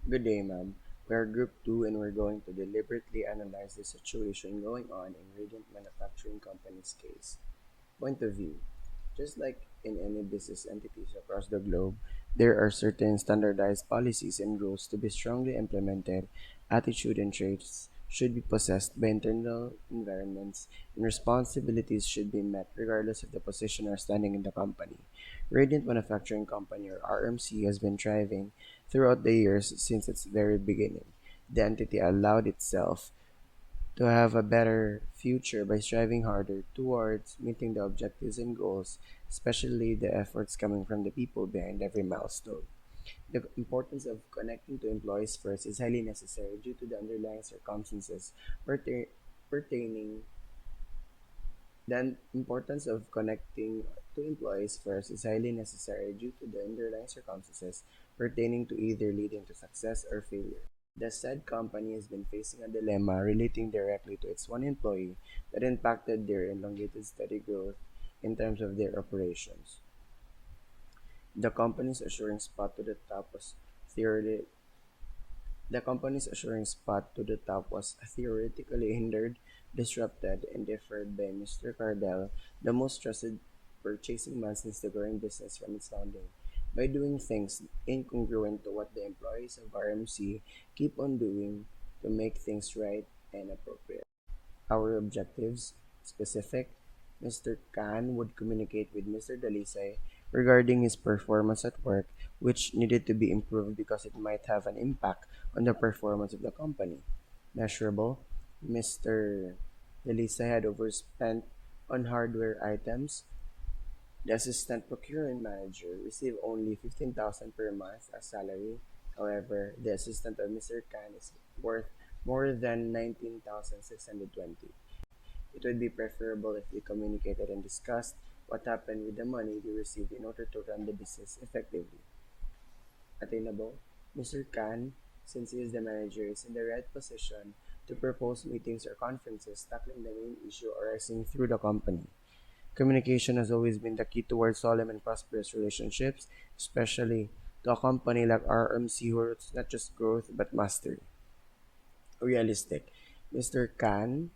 Good day, ma'am. We are Group 2 and we're going to deliberately analyze the situation going on in Radiant Manufacturing Company's case. Point of view. Just like in any business entities across the globe, there are certain standardized policies and rules to be strongly implemented. Attitude and traits should be possessed by internal environments, and responsibilities should be met regardless of the position or standing in the company. Radiant Manufacturing Company or RMC has been thriving throughout the years since its very beginning. The entity allowed itself to have a better future by striving harder towards meeting the objectives and goals, especially the efforts coming from the people behind every milestone. The importance of connecting to employees first is highly necessary due to the underlying circumstances pertaining. The importance of connecting to employees first is highly necessary due to the underlying circumstances pertaining to either leading to success or failure. The said company has been facing a dilemma relating directly to its one employee that impacted their elongated steady growth in terms of their operations. The company's assuring spot to the top was theoretically The company's assuring spot to the top was theoretically hindered, disrupted, and deferred by Mr. Cardell, the most trusted purchasing man since the growing business from its founding. By doing things incongruent to what the employees of RMC keep on doing to make things right and appropriate. Our objectives specific. Mr. Khan would communicate with Mr. Dalisay regarding his performance at work, which needed to be improved because it might have an impact on the performance of the company. Measurable. Mr. Dalisay had overspent on hardware items. The assistant procurement manager received only 15,000 per month as salary. However, the assistant of Mr. Khan is worth more than 19,620. It would be preferable if they communicated and discussed what happened with the money they received in order to run the business effectively. Attainable. Mr. Khan, since he is the manager, is in the right position to propose meetings or conferences tackling the main issue arising through the company. Communication has always been the key towards solemn and prosperous relationships, especially to a company like RMC who it's not just growth but mastery. Realistic. Mr. Khan,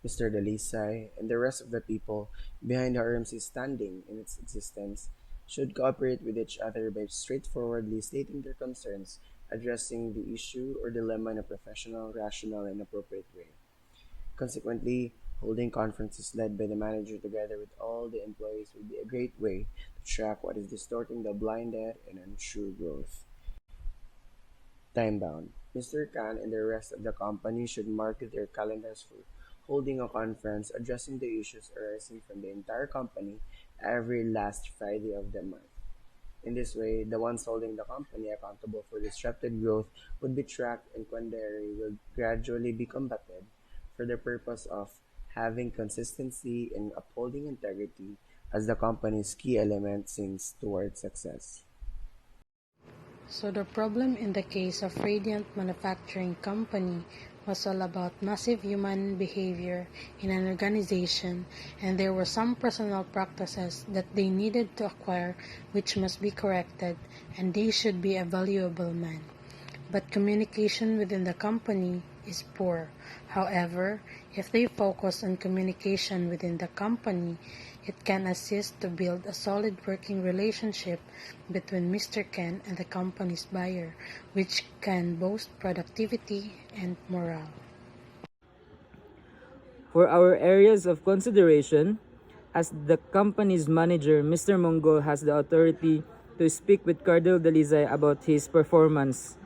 Mr. Dalisay, and the rest of the people behind the RMC's standing in its existence should cooperate with each other by straightforwardly stating their concerns, addressing the issue or dilemma in a professional, rational, and appropriate way. Consequently, holding conferences led by the manager together with all the employees would be a great way to track what is distorting the blinded and untrue growth. Time-bound. Mr. Khan and the rest of the company should mark their calendars for holding a conference addressing the issues arising from the entire company every last Friday of the month. In this way, the ones holding the company accountable for disrupted growth would be tracked and quandary will gradually be combated for the purpose of having consistency and upholding integrity as the company's key element since towards success. So the problem in the case of Radiant Manufacturing Company was all about massive human behavior in an organization, and there were some personal practices that they needed to acquire which must be corrected, and they should be a valuable man. But communication within the company is poor. However, if they focus on communication within the company, it can assist to build a solid working relationship between Mr. Ken and the company's buyer, which can boost productivity and morale. For our areas of consideration, as the company's manager, Mr. Mongol has the authority to speak with Cardinal Dalizay about his performance,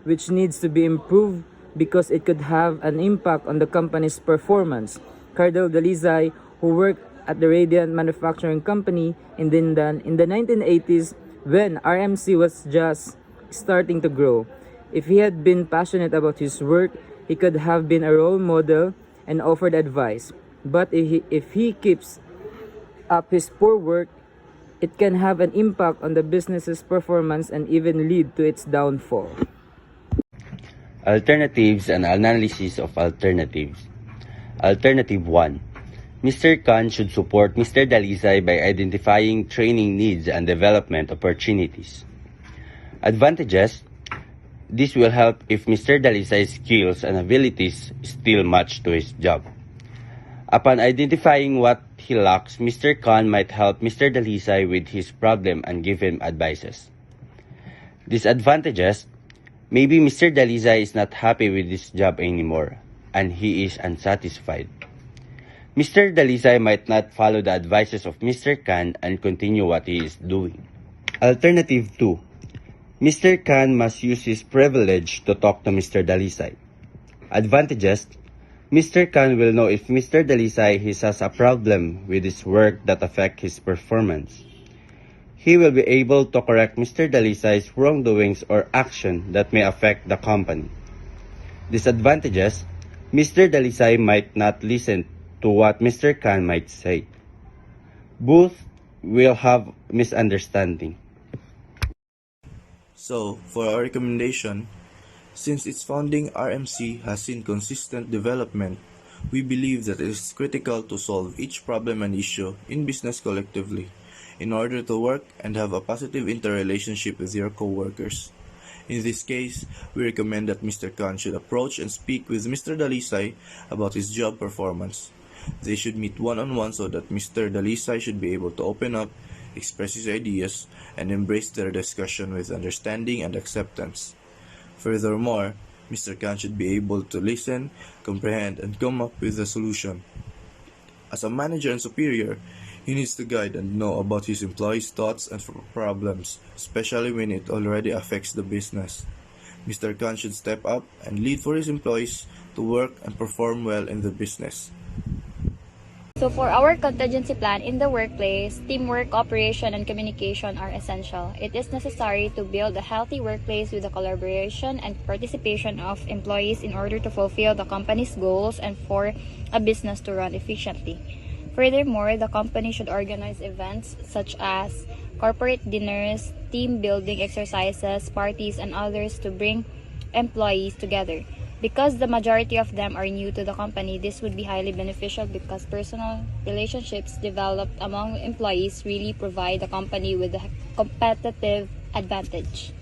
which needs to be improved because it could have an impact on the company's performance. Cardinal Dalizay, who worked at the Radiant Manufacturing Company in Dindan in the 1980s when RMC was just starting to grow. If he had been passionate about his work, he could have been a role model and offered advice. But if he keeps up his poor work, it can have an impact on the business's performance and even lead to its downfall. Alternatives and analysis of alternatives. Alternative 1. Mr. Khan should support Mr. Dalizay by identifying training needs and development opportunities. Advantages. This will help if Mr. Dalisay's skills and abilities still match to his job. Upon identifying what he lacks, Mr. Khan might help Mr. Dalisay with his problem and give him advices. Disadvantages: maybe Mr. Dalisay is not happy with his job anymore, and he is unsatisfied. Mr. Dalisay might not follow the advices of Mr. Khan and continue what he is doing. Alternative 2. Mr. Khan must use his privilege to talk to Mr. Dalisay. Advantages: Mr. Khan will know if Mr. Dalisay has a problem with his work that affect his performance. He will be able to correct Mr. Dalisay's wrongdoings or action that may affect the company. Disadvantages: Mr. Dalisay might not listen to what Mr. Khan might say. Both will have misunderstanding. So, for our recommendation, since its founding RMC has seen consistent development, we believe that it is critical to solve each problem and issue in business collectively in order to work and have a positive interrelationship with your co-workers. In this case, we recommend that Mr. Khan should approach and speak with Mr. Dalisay about his job performance. They should meet one-on-one so that Mr. Dalisay should be able to open up, express his ideas, and embrace their discussion with understanding and acceptance. Furthermore, Mr. Khan should be able to listen, comprehend, and come up with a solution. As a manager and superior, he needs to guide and know about his employees' thoughts and problems, especially when it already affects the business. Mr. Khan should step up and lead for his employees to work and perform well in the business. So for our contingency plan in the workplace, teamwork, cooperation, and communication are essential. It is necessary to build a healthy workplace with the collaboration and participation of employees in order to fulfill the company's goals and for a business to run efficiently. Furthermore, the company should organize events such as corporate dinners, team building exercises, parties, and others to bring employees together. Because the majority of them are new to the company, this would be highly beneficial because personal relationships developed among employees really provide the company with a competitive advantage.